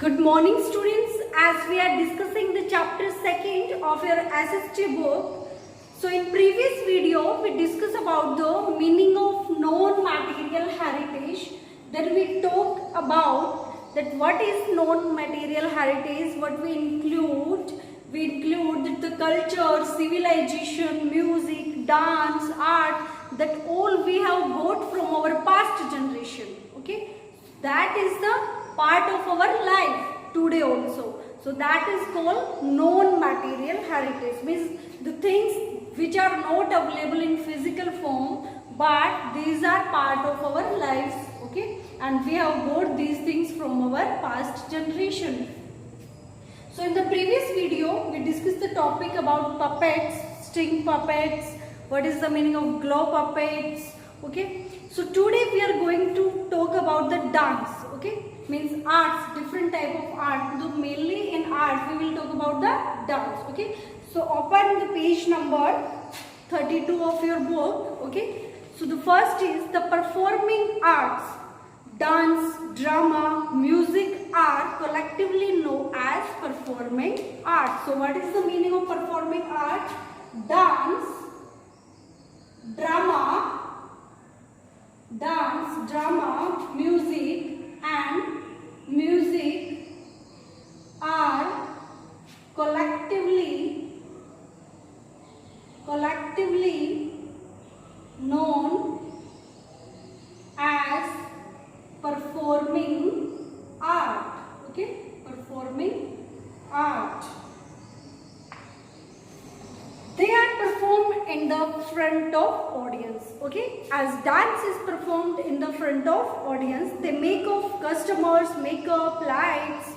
Good morning students, as we are discussing the chapter 2nd of your SST book. So in previous video we discussed about the meaning of non-material heritage. Then we talked about that what is non-material heritage, what we include. We include the culture, civilization, music, dance, art, that all we have got from our past generation. Okay, that is the part of our life today also. So that is called non-material heritage, means the things which are not available in physical form, but these are part of our lives. Okay, and we have got these things from our past generation. So in the previous video we discussed the topic about puppets, string puppets, what is the meaning of glow puppets. Okay, so today we are going to talk about the dance. Okay, means arts, different type of art. So mainly in art we will talk about the dance. Okay, so open the page number 32 of your book. Okay, so the first is the performing arts. Dance, drama, music are collectively known as performing art. So what is the meaning of performing art? Dance, drama, music are collectively known as performing art. Okay, performing art. They are performed in the front of audience. Okay, as dance is performed in the front of audience, they make of customers, makeup, lights.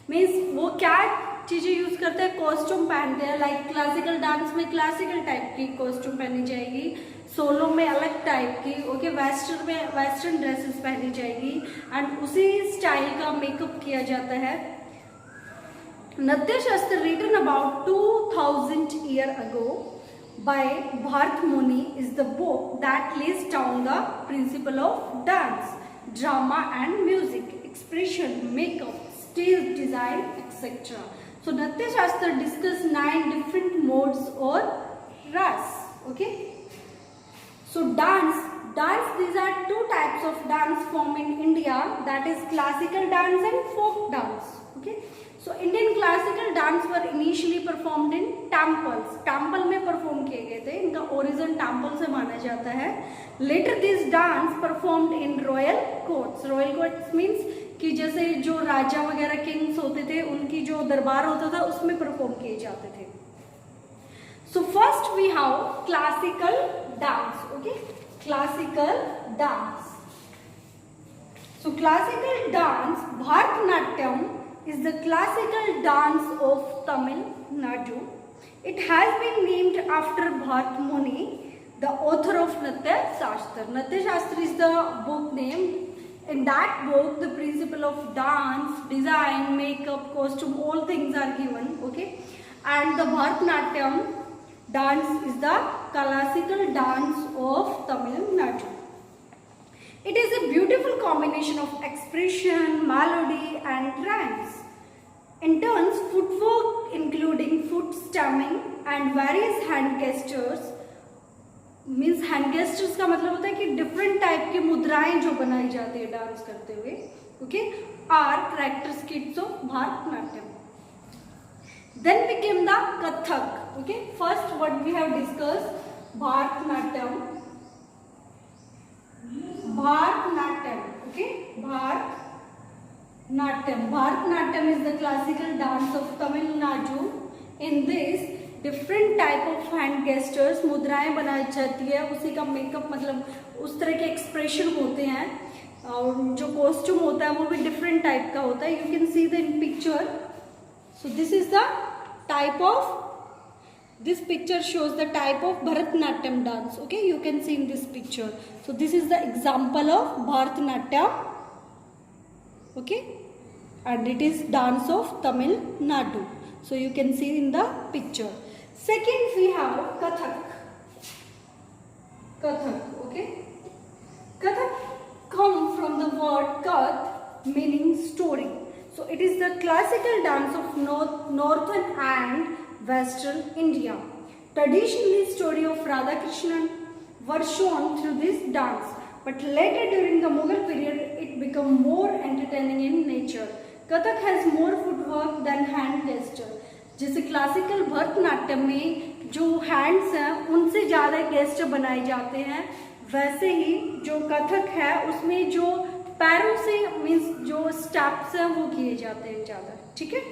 Means वो क्या चीजें use करते हैं, costume पहनते हैं. Like classical dance में classical type की costume पहनी जाएगी, सोलो में अलग टाइप की. ओके, वेस्टर्न में वेस्टर्न ड्रेसेस पहनी जाएगी एंड उसी स्टाइल का मेकअप किया जाता है. नृत्य शास्त्र written about 2000 years ago by Bharat Muni is the book that lays down the principle of dance, drama and music, expression, makeup, stage design, etc. So Natya Shastra discuss 9 different modes or ras. Okay, so dance, these are 2 types of dance form in India, that is classical dance and folk dance. Okay, so Indian classical dance were initially performed in temples. Temple में perform किए गए थे, इनका origin temple से माना जाता है. Later this dance performed in royal courts. Royal courts means कि जैसे जो राजा वगैरह किंग्स होते थे, उनकी जो दरबार होता था उसमें परफॉर्म किए जाते थे. So first we have classical dance. Okay, classical dance. So classical dance, Bharatanatyam is the classical dance of Tamil Nadu. It has been named after Bharat Muni, the author of Natya Shastra. Natya Shastra is the book name. In that book, the principle of dance, design, makeup, costume, all things are given. Okay, and the Bharatanatyam dance is the classical dance of Tamil Nadu. It is a beautiful combination of expression, melody and rhymes. In turns, footwork including foot stamping and various hand gestures, means hand gestures का मतलब होता है कि different type की मुद्राएं जो बनाई जाती है डांस करते हुए. Okay, are characteristics of Bharatanatyam. Then became the Kathak. Okay, first what we have discussed, Bharatanatyam. Okay, Bharatanatyam is the classical dance of Tamil Nadu. In this, different type of hand gestures, मुद्राएं बनाई जाती है, उसी का makeup मतलब उस तरह के एक्सप्रेशन होते हैं, और जो कॉस्ट्यूम होता है वो भी डिफरेंट टाइप का होता है. You can see the in picture. So this is the type of, this picture shows the type of Bharatanatyam dance. Okay, you can see in this picture. So this is the example of Bharatanatyam. Okay, and it is dance of Tamil Nadu. So you can see in the picture. Second we have Kathak. Okay, Kathak come from the word Kath, meaning story. So it is the classical dance of northern and western India. Traditionally, story of Radha Krishnan were shown through this dance, but later during the Mughal period, it became more entertaining in nature. Kathak has more footwork than hand gesture. जैसे classical Bharatanatyam में जो hands हैं उनसे ज़्यादा gesture बनाए जाते हैं, वैसे ही जो कथक है उसमें जो पैरों से मीन्स जो स्टेप्स हैं वो किए जाते हैं ज़्यादा. ठीक है.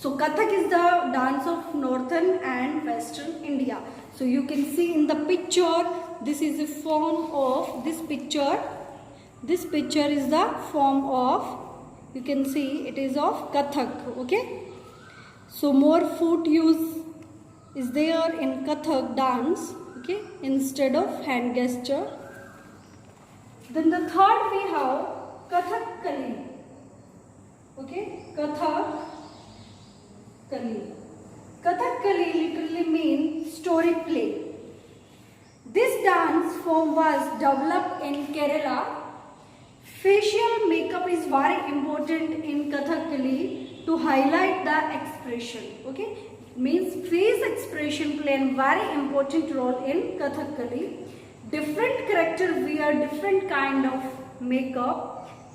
So Kathak is the dance of northern and western India. So you can see in the picture, this is the form of this picture. This picture is the form of, you can see it is of Kathak. Okay, so more foot use is there in Kathak dance, okay, instead of hand gesture. Then the third we have Kathakali. Okay, Kathakali. Kathakali literally means story play. This dance form was developed in Kerala. Facial makeup is very important in Kathakali to highlight the expression. Okay, means face expression play a very important role in Kathakali. Different characters wear different kind of makeup.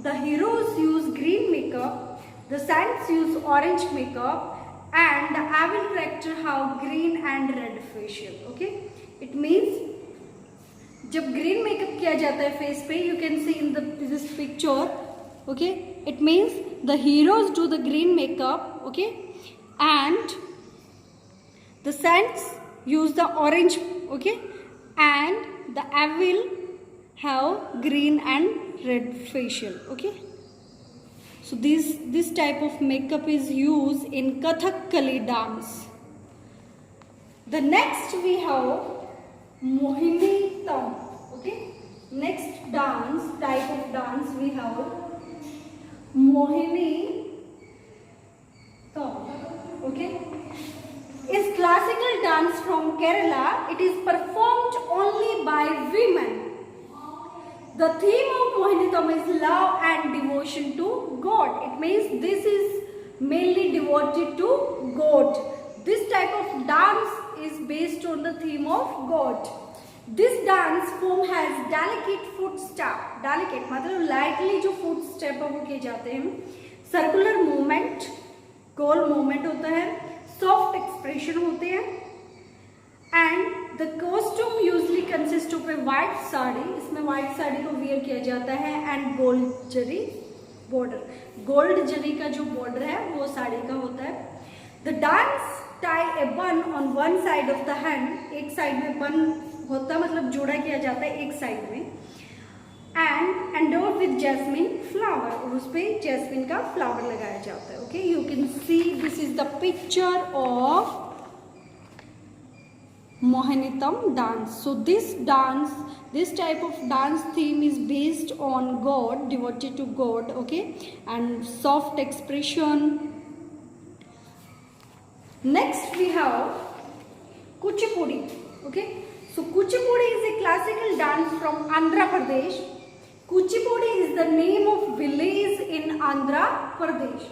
The heroes use green makeup, the saints use orange makeup, and the evil character have green and red facial. Okay, it means जब green makeup किया जाता है face पे, you can see in this picture. Okay, it means the heroes do the green makeup. Okay, and the saints use the orange. Okay, and the evil have green and red facial. Okay, so this type of makeup is use in Kathakali dance. The next we have Mohiniyattam. Okay, next dance type of dance we have Mohiniyattam. Okay, is classical dance from Kerala. It is performed only by women. The theme of Mohiniyattam is love and devotion to God. It means this is mainly devoted to God. This type of dance is based on the theme of God. This dance form has delicate footstep. Delicate मतलब lightly जो footstep है वो किए जाते हैं. Circular movement, गोल movement होता है. Soft expression होते हैं. And the costume usually consists of a white sari. इसमें white साड़ी को wear किया जाता है and gold zari border. Gold जरी का जो border है वो साड़ी का होता है. The dance tie a bun on one side of the hand. एक साइड में बन होता है मतलब जोड़ा किया जाता है एक साइड में. And endowed with jasmine flower, और उस पे जैस्मिन का फ्लावर लगाया जाता है. Okay, you can see this is the picture of Mohiniyattam dance. So this type of dance theme is based on God, devoted to God. Okay, and soft expression. Next we have Kuchipudi. Okay, so Kuchipudi is a classical dance from Andhra Pradesh. Kuchipudi is the name of village in Andhra Pradesh.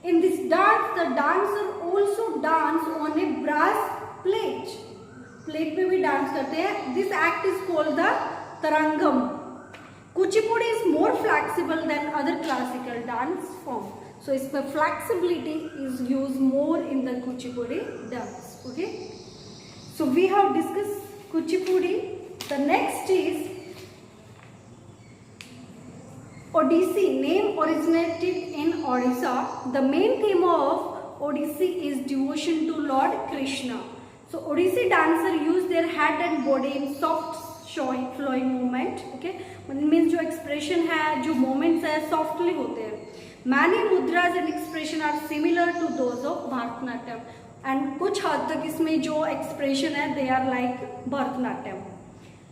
In this dance, the dancer also dance on a brass plate. Plate पे भी dance करते हैं. This act is called the Tarangam. Kuchipudi is more flexible than other classical dance form. So इसमें flexibility is used more in the Kuchipudi dance. Okay, so we have discussed Kuchipudi. The next is Odissi. Name originated in Odisha. The main theme of Odissi is devotion to Lord Krishna. So Odissi dancer use their head and body in soft flowing movement. Okay, means जो expression है, जो movements है, softly होते हैं. Many mudras and expression are similar to those of Bharatanatyam. And कुछ हद तक इसमें जो expression है, they are like Bharatanatyam.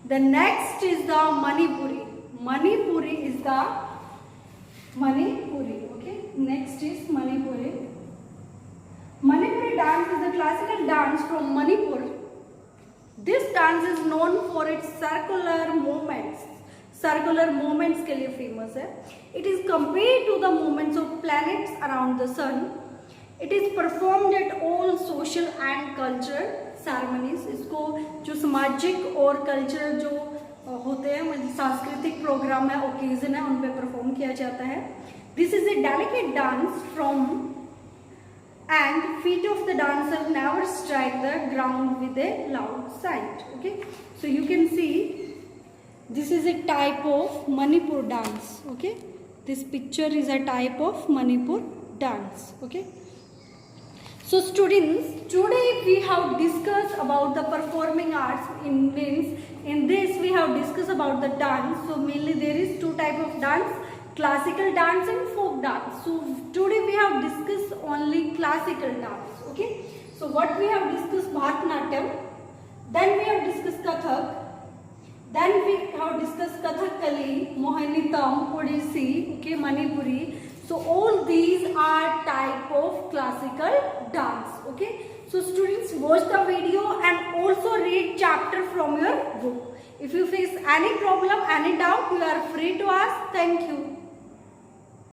The next is the Manipuri. Manipuri is the Manipuri. Okay, next is Manipuri. Manipuri dance is a classical dance from Manipur. This dance is known for its circular movements. Circular movements के लिए famous है. It is compared to the movements of planets around the sun. It is performed at all social and cultural ceremonies. इसको जो सामाजिक और cultural जो होते हैं, मतलब सांस्कृतिक प्रोग्राम है, ओकेजन है, उन पे परफॉर्म किया जाता है. This is a delicate dance from and feet of the dancer never strike the ground with a loud sound. Okay, so you can see this is a type of Manipur dance. Okay, this picture is a type of Manipur dance. Okay, so students, today we have discussed about the performing arts. In this we have discussed about the dance. So mainly there is two type of dance: classical dance and folk dance. So today we have discussed only classical dance. Okay, so what we have discussed Bharatanatyam, then we have discussed Kathak, then we have discussed Kathakali, Mohiniyattam, Odissi, okay, Manipuri. So all these are type of classical dance. Okay, so students, watch the video and also read chapter from your book. If you face any problem, any doubt, you are free to ask. Thank you.